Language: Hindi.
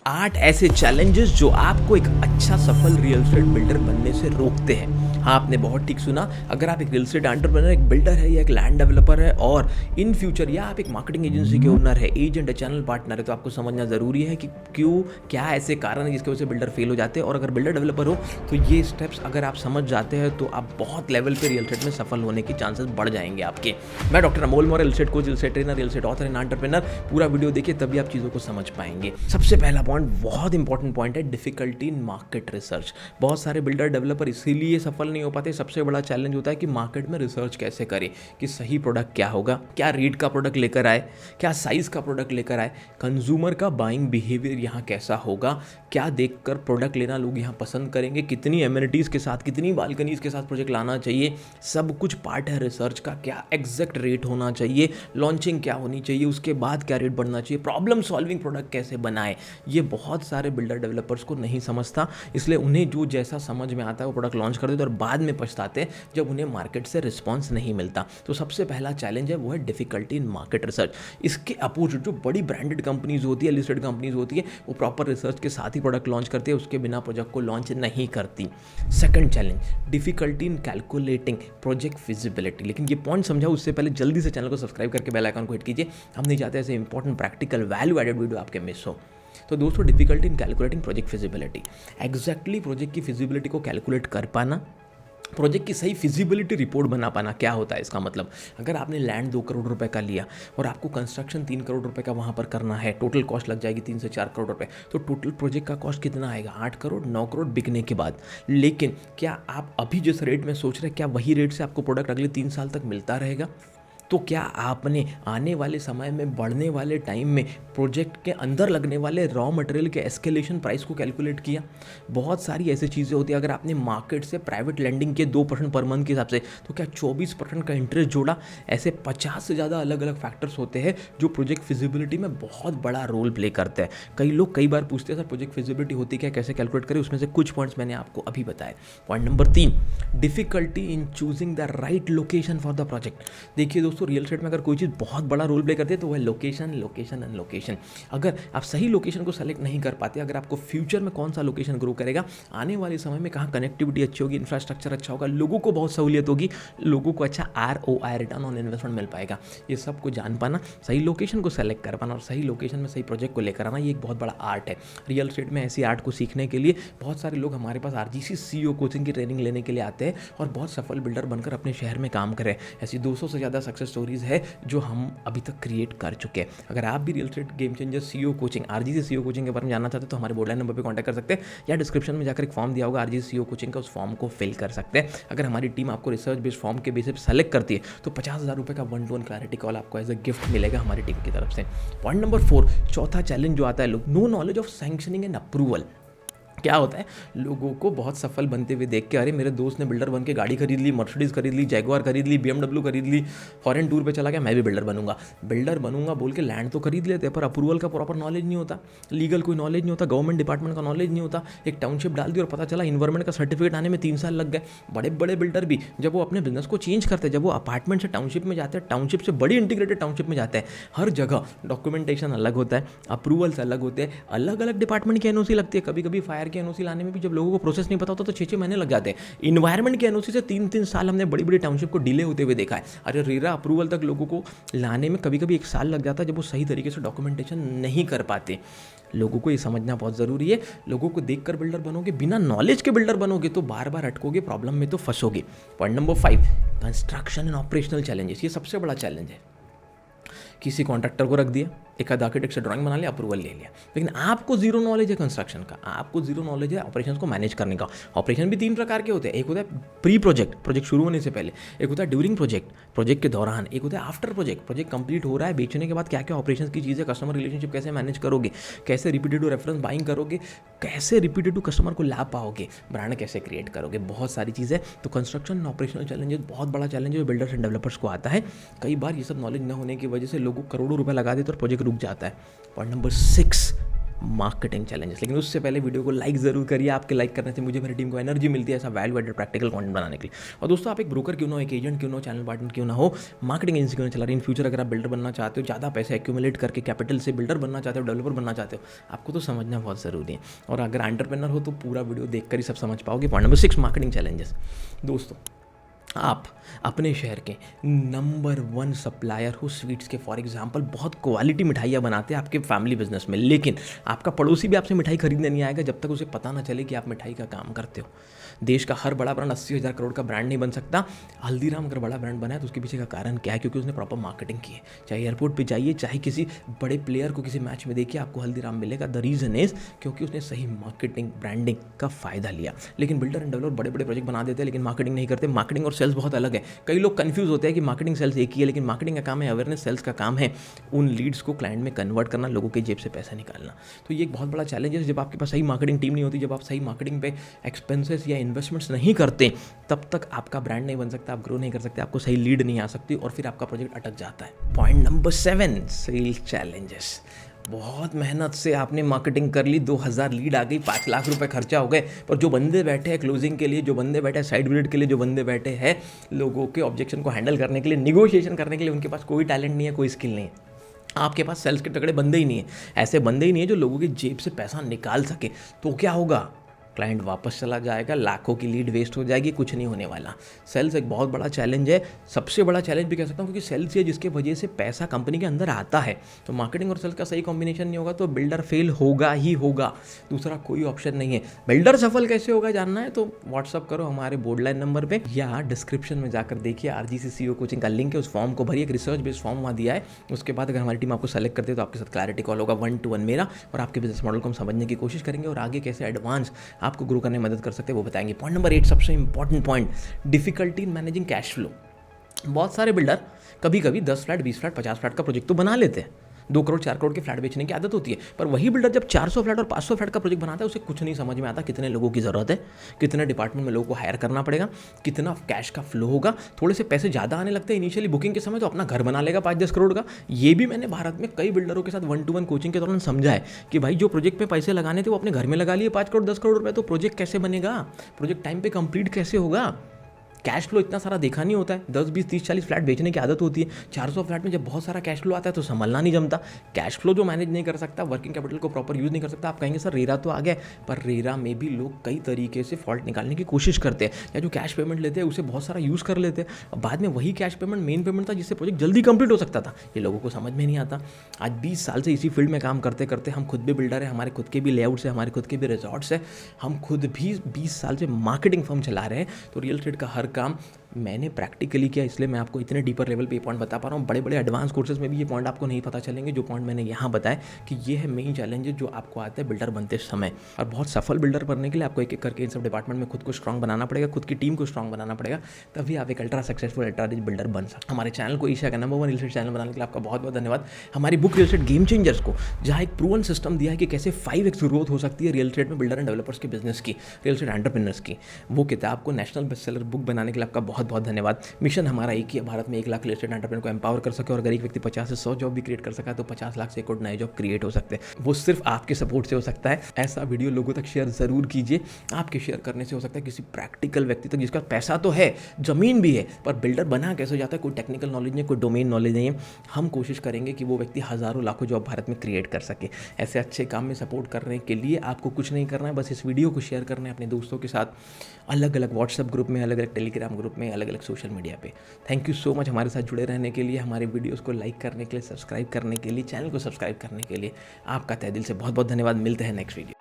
8 ऐसे चैलेंजेस जो आपको एक अच्छा सफल रियल एस्टेट बिल्डर बनने से रोकते हैं। हाँ, आपने बहुत ठीक सुना। अगर आप एक रियल एस्टेट एंटरप्रेन्योर, एक बिल्डर है या एक लैंड डेवलपर है और इन फ्यूचर या आप एक मार्केटिंग एजेंसी के ओनर है, एजेंट है, चैनल पार्टनर है, तो आपको समझना ज़रूरी है कि क्यों, क्या ऐसे कारण है जिसकी वजह से बिल्डर फेल हो जाते हैं। और अगर बिल्डर डेवलपर हो तो ये स्टेप्स अगर आप समझ जाते हैं तो आप बहुत लेवल पे रियल एस्टेट में सफल होने के चांसेस बढ़ जाएंगे आपके। मैं doctor Amol Maurya, real estate coach, real estate trainer, real estate author and entrepreneur. पूरा वीडियो देखिए तभी आप चीज़ों को समझ पाएंगे। सबसे पहला पॉइंट, बहुत इंपॉर्टेंट पॉइंट है, डिफिकल्टी इन मार्केट रिसर्च। बहुत सारे बिल्डर डेवलपर इसीलिए सफल नहीं हो पाते। सबसे बड़ा चैलेंज होता है कि मार्केट में रिसर्च कैसे करें, कि सही प्रोडक्ट क्या होगा, क्या रेट का प्रोडक्ट लेकर आए, क्या साइज़ का प्रोडक्ट लेकर आए, कंज्यूमर का बाइंग बिहेवियर यहाँ कैसा होगा, क्या देखकर प्रोडक्ट लेना लोग यहाँ पसंद करेंगे, कितनी एमिनिटीज़ के साथ, कितनी बालकनीज़ के साथ प्रोजेक्ट लाना चाहिए, सब कुछ पार्ट है रिसर्च का। क्या एग्जैक्ट रेट होना चाहिए, लॉन्चिंग क्या होनी चाहिए, उसके बाद क्या रेट बढ़ना चाहिए, प्रॉब्लम सॉल्विंग प्रोडक्ट कैसे बनाए, ये बहुत सारे बिल्डर डेवलपर्स को नहीं समझता। इसलिए उन्हें जो जैसा समझ में आता है वो प्रोडक्ट लॉन्च कर देते और बाद में पछताते हैं जब उन्हें मार्केट से रिस्पॉन्स नहीं मिलता। तो सबसे पहला चैलेंज है वो है डिफिकल्टी इन मार्केट रिसर्च। इसके अपोजिट जो बड़ी ब्रांडेड कंपनीज होती है, लिस्टेड कंपनीज होती है, वो प्रॉपर रिसर्च के साथ ही प्रोडक्ट लॉन्च करती है, उसके बिना प्रोजेक्ट को लॉन्च नहीं करती। Second challenge, difficulty in calculating project feasibility. लेकिन ये पॉइंट समझाओ उससे पहले जल्दी से चैनल को सब्सक्राइब करके बेल आइकन को हिट कीजिए। हम नहीं चाहते ऐसे important practical value added video आपके मिस हो। तो दोस्तों, difficulty in calculating project feasibility, exactly project की फिजिबिलिटी को कैलकुलेट कर पाना, प्रोजेक्ट की सही फिजिबिलिटी रिपोर्ट बना पाना। क्या होता है इसका मतलब, अगर आपने लैंड 2 करोड़ रुपए का लिया और आपको कंस्ट्रक्शन 3 करोड़ रुपए का वहाँ पर करना है, टोटल कॉस्ट लग जाएगी 3 से 4 करोड़ रुपए, तो टोटल प्रोजेक्ट का कॉस्ट कितना आएगा, 8 करोड़ 9 करोड़ बिकने के बाद। लेकिन क्या आप अभी जिस रेट में सोच रहे हैं, क्या वही रेट से आपको प्रोडक्ट अगले 3 साल तक मिलता रहेगा? तो क्या आपने आने वाले समय में, बढ़ने वाले टाइम में प्रोजेक्ट के अंदर लगने वाले रॉ मटेरियल के एस्केलेशन प्राइस को कैलकुलेट किया? बहुत सारी ऐसी चीज़ें होती है। अगर आपने मार्केट से प्राइवेट लैंडिंग के 2% पर मंथ के हिसाब से, तो क्या 24% का इंटरेस्ट जोड़ा? ऐसे 50 से ज़्यादा अलग अलग फैक्टर्स होते हैं जो प्रोजेक्ट फिजिबिलिटी में बहुत बड़ा रोल प्ले करते हैं। कई लोग कई बार पूछते हैं, सर प्रोजेक्ट फिजिबिलिटी होती क्या, कैसे कैलकुलेट करें? उसमें से कुछ पॉइंट्स मैंने आपको अभी बताए। Point number 3, difficulty in choosing the right location for the project. देखिए दोस्तों, रियल एस्टेट में अगर कोई चीज़ बहुत बड़ा रोल प्ले करती है तो वह लोकेशन, लोकेशन एंड लोकेशन। अगर आप सही लोकेशन को सेलेक्ट नहीं कर पाते, अगर आपको फ्यूचर में कौन सा लोकेशन ग्रो करेगा, आने वाले समय में कहाँ कनेक्टिविटी अच्छी होगी, इंफ्रास्ट्रक्चर अच्छा होगा, लोगों को बहुत सहूलियत होगी, लोगों को अच्छा ROI, रिटर्न ऑन इन्वेस्टमेंट मिल पाएगा, ये सब को जान पाना, सही लोकेशन को सेलेक्ट कर पाना और सही लोकेशन में सही प्रोजेक्ट को लेकर आना, ये एक बहुत बड़ा आर्ट है। रियल एस्टेट में ऐसी आर्ट को सीखने के लिए बहुत सारे लोग हमारे पास RGC CEO कोचिंग की ट्रेनिंग लेने के लिए आते हैं और बहुत सफल बिल्डर बनकर अपने शहर में काम करें। ऐसी 200 से ज़्यादा सक्सेस स्टोरीज है जो हम अभी तक क्रिएट कर चुके हैं। अगर आप भी real estate game changer CEO coaching, RGC CEO coaching के बारे में जानना चाहते हैं तो हमारे बोर्डलाइन नंबर पे कांटेक्ट कर सकते हैं या डिस्क्रिप्शन में जाकर एक फॉर्म दिया होगा RGC CEO कोचिंग का, उस फॉर्म को फिल कर सकते हैं। अगर हमारी टीम आपको रिसर्च बेस्ड फॉर्म के बेसिस पे सेलेक्ट करती है तो 50,000 रुपये का 1-to-1 क्लैरिटी कॉल आपको एज अ गिफ्ट मिलेगा हमारी टीम की तरफ से। पॉइंट नंबर 4, चौथा चैलेंज जो आता है, लोग no knowledge of sanctioning and approval. क्या होता है, लोगों को बहुत सफल बनते हुए देख के, अरे मेरे दोस्त ने बिल्डर बन के गाड़ी खरीद ली, मर्सिडीज खरीद ली, जैगुआर खरीद ली, BMW खरीद ली, फॉरेन टूर पे चला गया, मैं भी बिल्डर बनूंगा बोल के लैंड तो खरीद लेते हैं, पर अप्रूवल का प्रॉपर नॉलेज नहीं होता, लीगल कोई नॉलेज नहीं होता, गवर्नमेंट डिपार्टमेंट का नॉलेज नहीं होता। एक टाउनशिप डाल दी और पता चला इन्वायरमेंट का सर्टिफिकेट आने में 3 साल लग गए। बड़े बड़े बिल्डर भी जब वो अपने बिजनेस को चेंज करते हैं, जब वो अपार्टमेंट से टाउनशिप में जाते हैं, टाउनशिप से बड़ी इंटीग्रेटेड टाउनशिप में जाते हैं, हर जगह डॉक्यूमेंटेशन अलग होता है, अप्रूवल्स अलग होते हैं, अलग अलग डिपार्टमेंट की NOC लगती है। कभी कभी फायर की NOC लाने में भी जब लोगों को प्रोसेस नहीं पता होता तो 6-6 महीने लग जाते हैं। इन्वायरमेंट के NOC से 3-3 साल हमने बड़ी बड़ी टाउनशिप को डिले होते हुए देखा है। अरे रेरा अप्रूवल तक लोगों को लाने में कभी कभी 1 साल लग जाता है जब वो सही तरीके से डॉक्यूमेंटेशन नहीं कर पाते। लोगों को ये समझना बहुत ज़रूरी है। लोगों को देखकर बिल्डर बनोगे, बिना नॉलेज के बिल्डर बनोगे तो बार बार अटकोगे, प्रॉब्लम में तो फंसोगे। Point number 5, construction and operational challenges. ये सबसे बड़ा चैलेंज है। किसी कॉन्ट्रैक्टर को रख दिया, एक आध आर्किटेक्ट से ड्राइंग बना लिया, अप्रूवल ले लिया, लेकिन आपको जीरो नॉलेज है कंस्ट्रक्शन का, आपको जीरो नॉलेज है ऑपरेशंस को मैनेज करने का। ऑपरेशन भी 3 प्रकार के होते हैं, एक होता है प्री प्रोजेक्ट, प्रोजेक्ट शुरू होने से पहले, एक होता है ड्यूरिंग प्रोजेक्ट, प्रोजेक्ट के दौरान, एक होता है आफ्टर प्रोजेक्ट, प्रोजेक्ट कंप्लीट हो रहा है, बेचने के बाद क्या क्या ऑपरेशन की चीज़ें, कस्टमर रिलेशनशिप कैसे मैनेज करोगे, कैसे रिपीटेड रेफरेंस बाइंग करोगे, कैसे रिपीटेड कस्टमर को ला पाओगे, ब्रांड कैसे क्रिएट करोगे, बहुत सारी चीज़ें। तो कंस्ट्रक्शन ऑपरेशनल चैलेंजेस बहुत बड़ा चैलेंज है जो बिल्डर्स एंड डेवलपर्स को आता है। कई बार ये सब नॉलेज न होने की वजह से लोगों करोड़ों रुपए लगा देते और प्रोजेक्ट रुक जाता है। Point number 6, marketing challenges. लेकिन उससे पहले वीडियो को लाइक ज़रूर करिए, आपके लाइक करने से मुझे मेरी टीम को एनर्जी मिलती है ऐसा वैल्यू एडेड प्रैक्टिकल कंटेंट बनाने के लिए। और दोस्तों आप एक ब्रोकर क्यों ना हो, एक एजेंट क्यों ना हो, चैनल पार्टनर क्यों ना हो, मार्केटिंग एजेंसी क्यों ना चला रही, इन फ्यूचर अगर आप बिल्डर बनना चाहते हो, ज़्यादा पैसे एक्यूमुलेट करके कैपिटल से बिल्डर बनना चाहते हो, डेवलपर बनना चाहते हो, आपको तो समझना बहुत ज़रूरी है। और अगर एंटरप्रेन्योर हो तो पूरा वीडियो देखकर ही सब समझ पाओगे। Point number 6, marketing challenges. दोस्तों आप अपने शहर के नंबर 1 सप्लायर हो स्वीट्स के। फॉर एग्जांपल बहुत क्वालिटी मिठाइयाँ बनाते हैं आपके फैमिली बिजनेस में, लेकिन आपका पड़ोसी भी आपसे मिठाई खरीदने नहीं आएगा जब तक उसे पता ना चले कि आप मिठाई का काम करते हो। देश का हर बड़ा ब्रांड 80,000 करोड़ का ब्रांड नहीं बन सकता। हल्दीराम अगर बड़ा ब्रांड बना है तो उसके पीछे का कारण क्या है? क्योंकि उसने प्रॉपर मार्केटिंग की है। चाहे एयरपोर्ट पे जाइए, चाहे किसी बड़े प्लेयर को किसी मैच में देखिए, आपको हल्दीराम मिलेगा। द रीज़न इज क्योंकि उसने सही मार्केटिंग ब्रांडिंग का फ़ायदा लिया। लेकिन बिल्डर एंड डेवलपर बड़े बड़े प्रोजेक्ट बना देते हैं लेकिन मार्केटिंग नहीं करते। मार्केटिंग और सेल्स बहुत अलग है। कई लोग कंफ्यूज होते हैं कि मार्केटिंग सेल्स एक ही है, लेकिन मार्केटिंग का काम है अवेयरनेस, सेल्स का काम है उन लीड्स को क्लाइंट में कन्वर्ट करना, लोगों के जेब से पैसा निकालना। तो ये एक बहुत बड़ा चैलेंज है। जब आपके पास सही मार्केटिंग टीम नहीं होती, जब आप सही मार्केटिंग पे एक्सपेंसेस या इन्वेस्टमेंट्स नहीं करते, तब तक आपका ब्रांड नहीं बन सकता, आप ग्रो नहीं कर सकते, आपको सही लीड नहीं आ सकती और फिर आपका प्रोजेक्ट अटक जाता है। Point number 7, sales challenges. बहुत मेहनत से आपने मार्केटिंग कर ली, 2000 लीड आ गई, 5 लाख रुपए खर्चा हो गए, पर जो बंदे बैठे हैं क्लोजिंग के लिए, जो बंदे बैठे हैं साइड विजिट के लिए, जो बंदे बैठे हैं लोगों के ऑब्जेक्शन को हैंडल करने के लिए, निगोशिएशन करने के लिए, उनके पास कोई टैलेंट नहीं है, कोई स्किल नहीं है। आपके पास सेल्स के तगड़े बंदे ही नहीं है, ऐसे बंदे ही नहीं है जो लोगों की जेब से पैसा निकाल सके। तो क्या होगा? क्लाइंट वापस चला जाएगा, लाखों की लीड वेस्ट हो जाएगी, कुछ नहीं होने वाला। सेल्स एक बहुत बड़ा चैलेंज है, सबसे बड़ा चैलेंज भी कह सकता हूँ, क्योंकि सेल्स है जिसके वजह से पैसा कंपनी के अंदर आता है। तो मार्केटिंग और सेल्स का सही कॉम्बिनेशन नहीं होगा तो बिल्डर फेल होगा ही होगा, दूसरा कोई ऑप्शन नहीं है। बिल्डर सफल कैसे होगा जानना है तो व्हाट्सअप करो हमारे बोर्डलाइन नंबर पर या डिस्क्रिप्शन में जाकर देखिए, RGC CEO कोचिंग का लिंक है, उस फॉर्म को भरिए, एक रिसर्च बेस्ड फॉर्म वहाँ दिया है। उसके बाद अगर हमारी टीम आपको सेलेक्ट करती है तो आपके साथ क्लैरिटी कॉल होगा 1-to-1 मेरा, और आपके बिजनेस मॉडल को हम समझने की कोशिश करेंगे और आगे कैसे एडवांस आपको ग्रो करने में मदद कर सकते हैं वो बताएंगे। पॉइंट नंबर 8, सबसे important point, difficulty in managing cash flow. बहुत सारे बिल्डर कभी कभी 10 फ्लैट, 20 फ्लैट, 50 फ्लैट का प्रोजेक्ट तो बना लेते हैं, 2 करोड़ 4 करोड़ के फ्लैट बेचने की आदत होती है, पर वही बिल्डर जब 400 फ्लैट और 500 फ्लैट का प्रोजेक्ट बनाता है उसे कुछ नहीं समझ में आता कितने लोगों की ज़रूरत है, कितने डिपार्टमेंट में लोगों को हायर करना पड़ेगा, कितना कैश का फ्लो होगा। थोड़े से पैसे ज़्यादा आने लगते हैं इनिशियली बुकिंग के समय तो अपना घर बना लेगा 5-10 करोड़ का। ये भी मैंने भारत में कई बिल्डरों के साथ 1-to-1 कोचिंग के दौरान समझा है कि भाई जो प्रोजेक्ट पे पैसे लगाने थे वो अपने घर में लगा लिए 5 करोड़ 10 करोड़ रुपए, तो प्रोजेक्ट कैसे बनेगा, प्रोजेक्ट टाइम पे कंप्लीट कैसे होगा? कैश फ्लो इतना सारा देखा नहीं होता है। 10, 20, 30, 40 फ्लैट बेचने की आदत होती है, 400 फ्लैट में जब बहुत सारा कैश फ्लो आता है तो संभलना नहीं जमता। कैश फ्लो जो मैनेज नहीं कर सकता, वर्किंग कैपिटल को प्रॉपर यूज़ नहीं कर सकता, आप कहेंगे सर रेरा तो आ गया, पर रेरा में भी लोग कई तरीके से फॉल्ट निकालने की कोशिश करते हैं, या जो कैश पेमेंट लेते हैं उसे बहुत सारा यूज़ कर लेते हैं, और बाद में वही कैश पेमेंट मेन पेमेंट था जिससे प्रोजेक्ट जल्दी कंप्लीट हो सकता था। ये लोगों को समझ में नहीं आता। आज 20 साल से इसी फील्ड में काम करते करते हम खुद भी बिल्डर है, हमारे खुद के भी लेआउट्स है, हमारे खुद के भी रिजॉर्ट्स है, हम खुद भी 20 साल से मार्केटिंग फर्म चला रहे हैं। तो रियल एस्टेट का हर काम मैंने प्रैक्टिकली किया, इसलिए मैं आपको इतने डीपर लेवल पे ये पॉइंट बता पा रहा हूँ। बड़े बड़े एडवांस कोर्सेज में भी ये पॉइंट आपको नहीं पता चलेंगे जो पॉइंट मैंने यहाँ बताया कि ये है मेन चैलेंजेस जो आपको आते हैं बिल्डर बनते समय। और बहुत सफल बिल्डर बनने के लिए आपको एक एक करके इन सब डिपार्टमेंट में खुद को स्ट्रॉन्ग बनाना पड़ेगा, खुद की टीम को स्ट्रॉन्ग बनाना पड़ेगा, तभी आप एक ultra successful ultra rich builder बन सकते। हमारे चैनल को एशिया का नंबर 1 रियल एस्टेट चैनल बनाने के लिए आपका बहुत बहुत धन्यवाद। हमारी book real estate game changers को, जहाँ एक प्रूवन सिस्टम दिया है कि कैसे 5x ग्रोथ हो सकती है रियल एस्टेट में बिल्डर एंड डेवलपर्स के बिजनेस की, रियल एस्टेट एंटरप्रेन्योर्स की, वो किताब को नेशनल बेस्टसेलर बुक बनाने के लिए आपका बहुत बहुत धन्यवाद। मिशन हमारा एक ही है, भारत में 1 लाख रियल एस्टेट एंटरप्रेन्योर को एम्पावर कर सके, और अगर एक व्यक्ति 50 से 100 जॉब भी क्रिएट कर सका तो 50 लाख से 1 करोड़ नए जॉब क्रिएट हो सकते हैं। वो सिर्फ आपके सपोर्ट से हो सकता है। ऐसा वीडियो लोगों तक शेयर जरूर कीजिए, आपके शेयर करने से हो सकता है किसी प्रैक्टिकल व्यक्ति तक जिसका पैसा तो है, जमीन भी है, पर बिल्डर बना कैसे हो जाता है, कोई टेक्निकल नॉलेज नहीं, कोई डोमेन नॉलेज नहीं है। हम कोशिश करेंगे कि वो व्यक्ति हज़ारों लाखों जॉब भारत में क्रिएट कर सके। ऐसे अच्छे काम में सपोर्ट करने के लिए आपको कुछ नहीं करना है, बस इस वीडियो को शेयर करना है अपने दोस्तों के साथ, अलग अलग व्हाट्सएप ग्रुप में, अलग अलग टेलीग्राम ग्रुप में, अलग अलग सोशल मीडिया पे। थैंक यू सो मच हमारे साथ जुड़े रहने के लिए, हमारे वीडियोस को लाइक करने के लिए, सब्सक्राइब करने के लिए, चैनल को सब्सक्राइब करने के लिए आपका तहे दिल से बहुत बहुत धन्यवाद। मिलते हैं नेक्स्ट वीडियो।